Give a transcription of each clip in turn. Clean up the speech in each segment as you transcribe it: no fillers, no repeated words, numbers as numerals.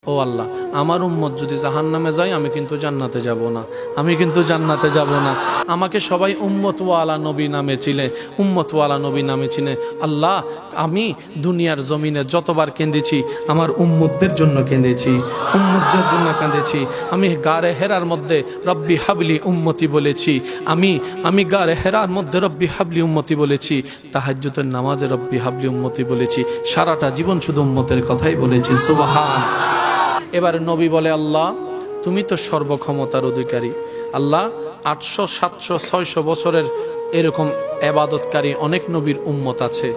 ও আল্লাহ, আমার উম্মত যদি জাহান্নামে যায় আমি কিন্তু জান্নাতে যাব না, আমি কিন্তু জান্নাতে যাব না। আমাকে সবাই উম্মতওয়ালা নবী নামে চিনে, উম্মতওয়ালা নবী নামে চিনে। আল্লাহ, আমি দুনিয়ার জমিনে যতবার কেঁদেছি আমার উম্মতদের জন্য কেঁদেছি, উম্মতদের জন্য কাঁদেছি। আমি গারে হেরার মধ্যে রব্বি হাবলি উম্মতি বলেছি, আমি গারে হেরার মধ্যে রব্বি হাবলি উম্মতি বলেছি, তাহাজ্জুদের নামাজে রব্বি হাবলি উম্মতি বলেছি। সারাটা জীবন শুধু উম্মতের কথাই বলেছি। সুবহান। এবার নবী বলে, আল্লাহ তুমি তো সর্বক্ষমতার অধিকারী। আল্লাহ 800, 700, 600 বছরের এরকম এবাদতকারী অনেক নবীর উম্মত আছে।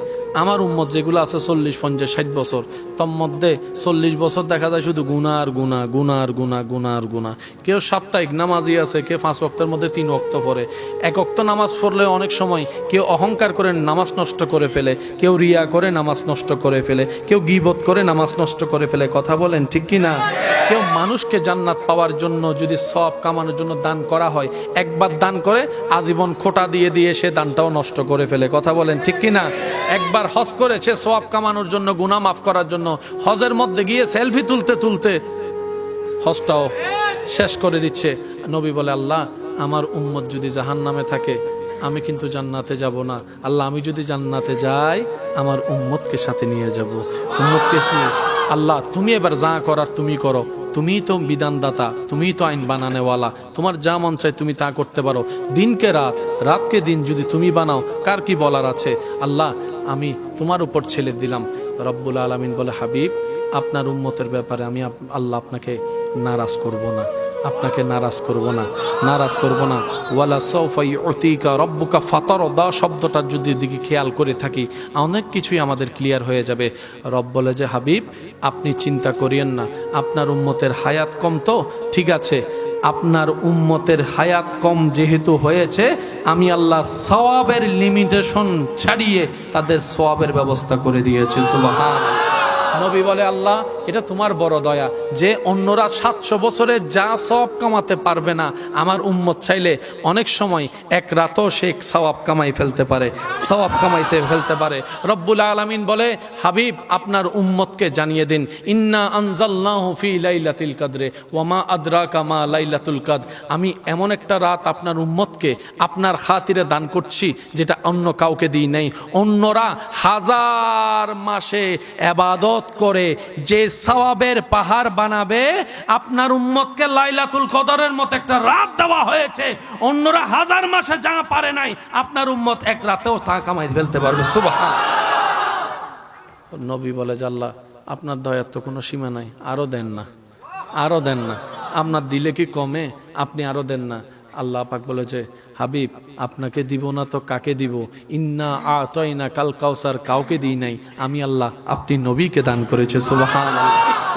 আমার উম্মত যেগুলো আছে 40, 50, 60 বছর, তোর মধ্যে 40 বছর দেখা যায় শুধু গুনার গুনাহ, গুনার গুনাহ, গুনার গুনাহ। কেউ সাপ্তাহিক নামাজি আছে, কেউ 5 ওয়াক্তের মধ্যে 3 ওয়াক্ত পড়ে। এক ওয়াক্ত নামাজ পড়লে অনেক সময় কেউ অহংকার করে নামাজ নষ্ট করে ফেলে, কেউ রিয়া করে নামাজ নষ্ট করে ফেলে, কেউ গীবত করে নামাজ নষ্ট করে ফেলে। কথা বলেন ঠিক কি না? কেউ মানুষকে জান্নাত পাওয়ার জন্য যদি সওয়াব কামানোর জন্য দান করা হয়, একবার দান করে আজীবন খোটা দিয়ে দিয়ে সে দানটাও নষ্ট করে ফেলে। কথা বলেন ঠিক কি না? একবার হজ করেছে সওয়াব কামানোর জন্য, গুনাহ মাফ করার জন্য, হজের মধ্যে গিয়ে সেলফি তুলতে তুলতে হজটাও শেষ করে দিচ্ছে। নবী বলে, আল্লাহ আমার উম্মত যদি জাহান্নামে থাকে আমি কিন্তু জান্নাতে যাব না। আল্লাহ আমি যদি জান্নাতে যাই আমার উম্মতকে সাথে নিয়ে যাব, উম্মতকে নিয়ে। আল্লাহ তুমি এবার যা করার তুমি করো, তুমিই তো বিধানদাতা, তুমিই তো আইন বানানেওয়ালা, তোমার যা মন চায় তুমি তা করতে পারো। দিনকে রাত, রাতকে দিন যদি তুমি বানাও কার কি বলার আছে? আল্লাহ আমি তোমার উপর ছেড়ে দিলাম। রব্বুল আলামিন বলে, হাবিব আপনার উম্মতের ব্যাপারে আমি আল্লাহ আপনাকে নারাজ করব না, আপনাকে নারাজ করব না, নারাজ করব না। ওয়ালা সাউফা ইউতিকা রব্বুকা ফাতারদা শব্দটার যদি দিকে খেয়াল করে থাকি অনেক কিছুই আমাদের ক্লিয়ার হয়ে যাবে। রব বলে যে, হাবিব আপনি চিন্তা করিয়েন না, আপনার উম্মতের হায়াত কম তো ঠিক আছে, আপনার উম্মতের হায়াত কম যেহেতু হয়েছে আমি আল্লাহ সওয়াবের লিমিটেশন ছাড়িয়ে তাদের সওয়াবের ব্যবস্থা করে দিয়েছি। সুবহানাল্লাহ। নবী বলে, আল্লাহ এটা তোমার বড় দয়া যে অন্যরা 700 বছরে যা সওয়াব কামাতে পারবে না আমার উম্মত চাইলে অনেক সময় এক রাতও সে সওয়াব কামাই ফেলতে পারে, সওয়াব কামাইতে ফেলতে পারে। রব্বুল আলামিন বলে, হাবিব আপনার উম্মতকে জানিয়ে দিন, ইন্না আনজালনাহু ফি লাইলাতুল কদরে ওয়া মা আদরাকা মা লাইলাতুল কদর। আমি এমন একটা রাত আপনার উম্মতকে আপনার খাতিরে দান করছি যেটা অন্য কাউকে দিই নাই। অন্যরা 1000 মাসে ইবাদত করে যে সওয়াবের পাহাড় বানাবে, আপনার উম্মতকে লাইলাতুল কদরের মতো একটা রাত দেওয়া হয়েছে। অন্যরা 1000 মাসে যা পারে নাই আপনার উম্মত এক রাতেও তা কামাই ফেলতে পারবে। সুবহানাল্লাহ। নবী বলে যে, আল্লাহ আপনার দয়ার তো কোনো সীমা নাই, আরো দেন না, আরো দেন না, আপনার দিলে কি কমে, আপনি আরো দেন না। আল্লাহ পাক বলে যে, হাবিব আপনাকে দিব না তো কাকে দিব? ইন্না আতাইনা কাল কাউসার কাউকে দিই নাই, আমি আল্লাহ আপনি নবীকে দান করেছে। সুবহানাল্লাহ।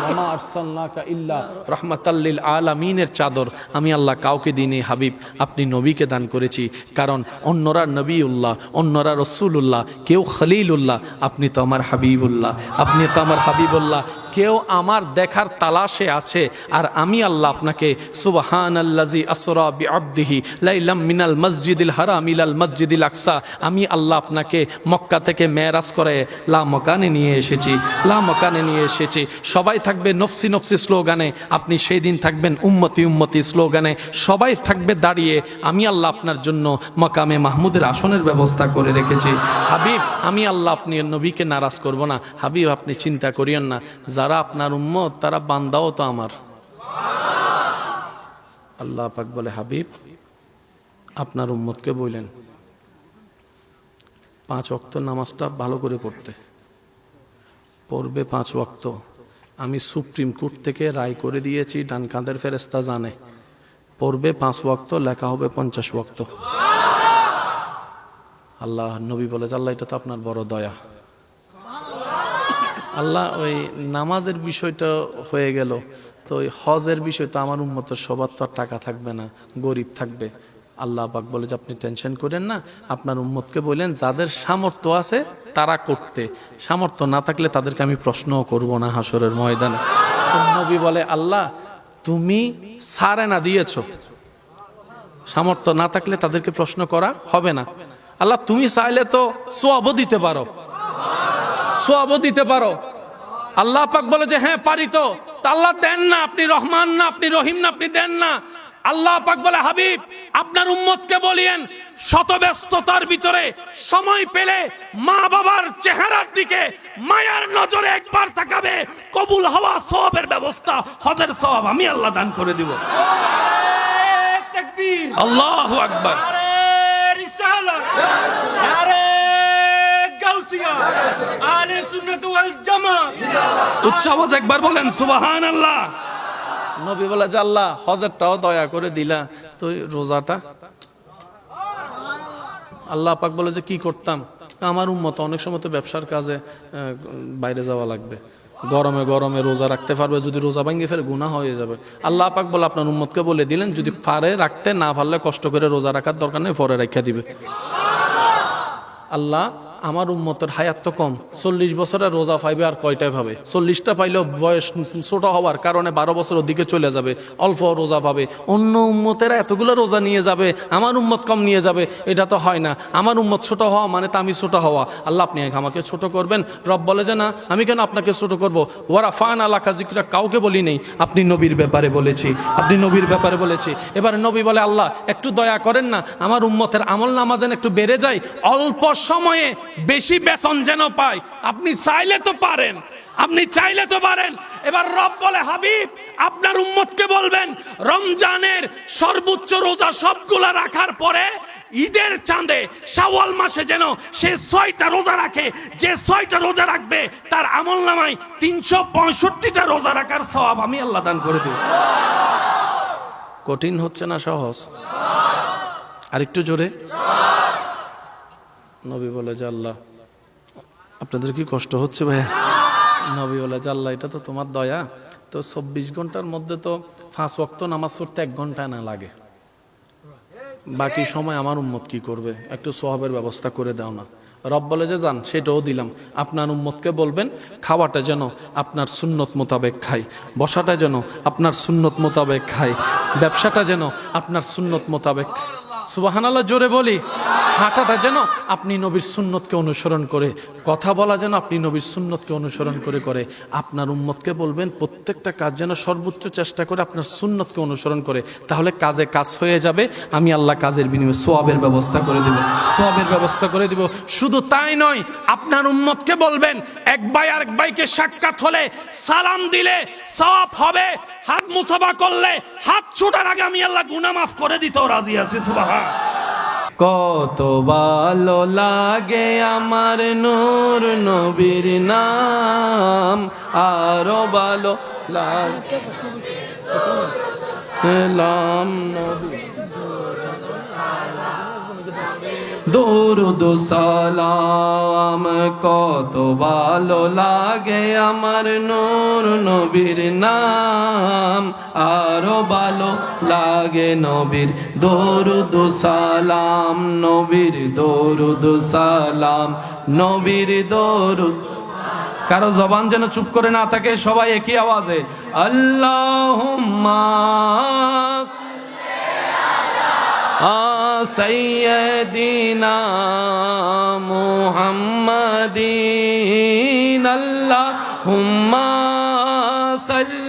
ওয়া মা আরসালনাকা ইল্লা রাহমাতাল লিল আলামিনের চাদর আমি আল্লাহ কাউকে দিইনি, হাবিব আপনি নবীকে দান করেছি। কারণ অন্যরা নবীউল্লাহ, অন্যরা রাসূলুল্লাহ, কেউ খলিলুল্লাহ, আপনি তো আমার হাবিবুল্লাহ, আপনি তো আমার হাবিবুল্লাহ। কেউ আমার দেখার তালাশে আছে আর আমি আল্লাহ আপনাকে সুবহানাল্লাযী আসরা বিআবদিহি লাইলাম মিনাল মসজিদিল হারাম ইলাল মসজিদিল আকসা, আমি আল্লাহ আপনাকে মক্কা থেকে মেরাজ করে লা মকানে নিয়ে এসেছি, লা মকানে নিয়ে এসেছি। সবাই থাকবে নফসি নফসি স্লোগানে, আপনি সেই দিন থাকবেন উম্মতি উম্মতি স্লোগানে। সবাই থাকবে দাঁড়িয়ে, আমি আল্লাহ আপনার জন্য মকামে মাহমুদের আসনের ব্যবস্থা করে রেখেছি। হাবিব আমি আল্লাহ আপনি নবীকে নারাজ করব না। হাবিব আপনি চিন্তা করিয়েন না, যারা আপনার উম্মত তারা বান্দাও তো আমার। আল্লাহ পাক বলে, হাবিব আপনার উম্মতকে বললেন 5 ওয়াক্ত নামাজটা ভালো করে পড়তে, পড়বে 5 ওয়াক্ত। আমি সুপ্রিম কোর্ট থেকে রায় করে দিয়েছি, ডান কাঁধের ফেরেশতা জানে, পড়বে 5 ওয়াক্ত, লেখা হবে 50 ওয়াক্ত। আল্লাহ নবী বলে, আল্লাহ এটা তো আপনার বড় দয়া। আল্লাহ ওই নামাজের বিষয়টা হয়ে গেল, তো ওই হজের বিষয় তো আমার উম্মতের সবার তো আর টাকা থাকবে না, গরিব থাকবে। আল্লাহ পাক বলে যে, আপনি টেনশন করেন না, আপনার উম্মতকে বললেন যাদের সামর্থ্য আছে তারা করতে, সামর্থ্য না থাকলে তাদেরকে আমি প্রশ্নও করব না হাসরের ময়দানে। নবী বলে, আল্লাহ তুমি সারে না দিয়েছো, সামর্থ্য না থাকলে তাদেরকে প্রশ্ন করা হবে না। আল্লাহ তুমি চাইলে তো সওয়াবও দিতে পারো, সওয়াবও দিতে পারো। আল্লাহ পাক বলে যে, হ্যাঁ পারি তো। তা আল্লাহ দেন না, আপনি রহমান না, আপনি রহিম না, আপনি দেন না। আল্লাহ পাক বলে হাবিব আপনার উম্মতকে বলিয়েন শত ব্যস্ততার ভিতরে সময় পেলে মা বাবার চেহারার দিকে মায়ার নজরে একবার তাকাবে, কবুল হওয়া সওয়াবের ব্যবস্থা, হজের সওয়াব আমি আল্লাহ দান করে দিব। তাকবীর, আল্লাহু আকবার। নারে রিসালাত, নারে গাউসিয়া, আহলে সুন্নাত ওয়াল জামাত। উচ্চ আওয়াজ একবার বলেন সুবহানাল্লাহ। নবী বলে যে আল্লাহ হজেরটাও দয়া করে দিলা, তো রোজাটা? আল্লাহ পাক বলে যে কি করতাম, আমার উম্মত অনেক সময় তো ব্যবসার কাজে বাইরে যাওয়া লাগবে, গরমে গরমে রোজা রাখতে পারবে, যদি রোজা ভাঙিয়ে ফেলে গুনাহ হয়ে যাবে। আল্লাহ পাক বলে আপনার উম্মতকে বলে দিলেন যদি পারে রাখতে, না পারলে কষ্ট করে রোজা রাখার দরকার নেই, পরে রাখা দিবে। আল্লাহ আমার উম্মতের হায়াত তো কম, 40 বছরের রোজা পাইবে আর কয়টায় পাবে? 40টা পাইলেও বয়স ছোট হওয়ার কারণে 12 বছর ওদিকে চলে যাবে, অল্প রোজা পাবে। অন্য উম্মতেরা এতগুলো রোজা নিয়ে যাবে, আমার উম্মত কম নিয়ে যাবে, এটা তো হয় না। আমার উম্মত ছোট হওয়া মানে তো আমি ছোট হওয়া। আল্লাহ আপনি আমাকে ছোট করবেন? রব বলে যে না, আমি কেন আপনাকে ছোট করবো? ওয়ারা ফান আলাকা জিকরা কাউকে বলি নেই, আপনি নবীর ব্যাপারে বলেছি, আপনি নবীর ব্যাপারে বলেছি। এবারে নবী বলে আল্লাহ একটু দয়া করেন না, আমার উম্মতের আমল নামা যেন একটু বেড়ে যায়, অল্প সময়ে বেশি বেতন যেন পায়। আপনি চাইলে তো পারেন, আপনি চাইলে তো পারেন। এবার রব বলে হাবিব আপনার উম্মতকে বলবেন রমজানের সর্বোচ্চ রোজা সবগুলা রাখার পরে ঈদের চাঁদে শাওয়াল মাসে যেন সে 6টা রোজা রাখে, যে 6টা রোজা রাখবে তার আমল নামায় 365টা রোজা রাখার সওয়াব আমি আল্লাহ দান করে দেব। কঠিন হচ্ছে না সহজ? আরেকটু জোরে। নবী বলে যে আল্লাহ আপনাদের কি কষ্ট হচ্ছে ভাইয়া? নবী বলে যে আল্লাহ এটা তো তোমার দয়া, তো 24 ঘন্টার মধ্যে তো 5 ওয়াক্ত নামাজ পড়তে 1 ঘন্টা না লাগে, বাকি সময় আমার উম্মত কি করবে? একটু সওয়াবের ব্যবস্থা করে দাও না। রব বলে যে যান, সেটাও দিলাম। আপনার উম্মতকে বলবেন খাওয়াটা যেন আপনার সুন্নত মোতাবেক খাই, বসাটা যেন আপনার সুন্নত মোতাবেক খাই, ব্যবসাটা যেন আপনার সুন্নত মোতাবেক, সুবহানাল্লাহ জোরে বলি, হাঁটাটা যেন আপনি নবীর সুন্নতকে অনুসরণ করে, কথা বলা যেন আপনি নবীর সুন্নতকে অনুসরণ করে করে। আপনার উম্মতকে বলবেন প্রত্যেকটা কাজ যেন সর্বোচ্চ চেষ্টা করে আপনার সুন্নতকে অনুসরণ করে, তাহলে কাজে কাজ হয়ে যাবে। আমি আল্লাহ কাজের বিনিময়ে সওয়াবের ব্যবস্থা করে দিব, সওয়াবের ব্যবস্থা করে দিব। শুধু তাই নয়, আপনার উম্মতকে বলবেন এক ভাই আরেক ভাইকে সাক্ষাৎ হলে সালাম দিলে সওয়াব হবে, হাত মুসাফা করলে হাত ছোটার আগে আমি আল্লাহ গুনাহ মাফ করে দিতেও রাজি আছি। সুবহান। কত ভালো লাগে আমার নূর নবীর নাম, আরো ভালো লাগে দরুদ সালাম, কত ভালো লাগে আমার নূর নবীর নাম, আরো ভালো লাগে নবীর দরুদ সালাম, নবীর দরুদ সালাম, নবীর দরুদ। কারো জবান যেন চুপ করে না থাকে, সবাই একই আওয়াজে আল্লাহুম্মা সাইয়্যিদিনা মুহাম্মাদিন, আল্লাহুম্মা সাল্লি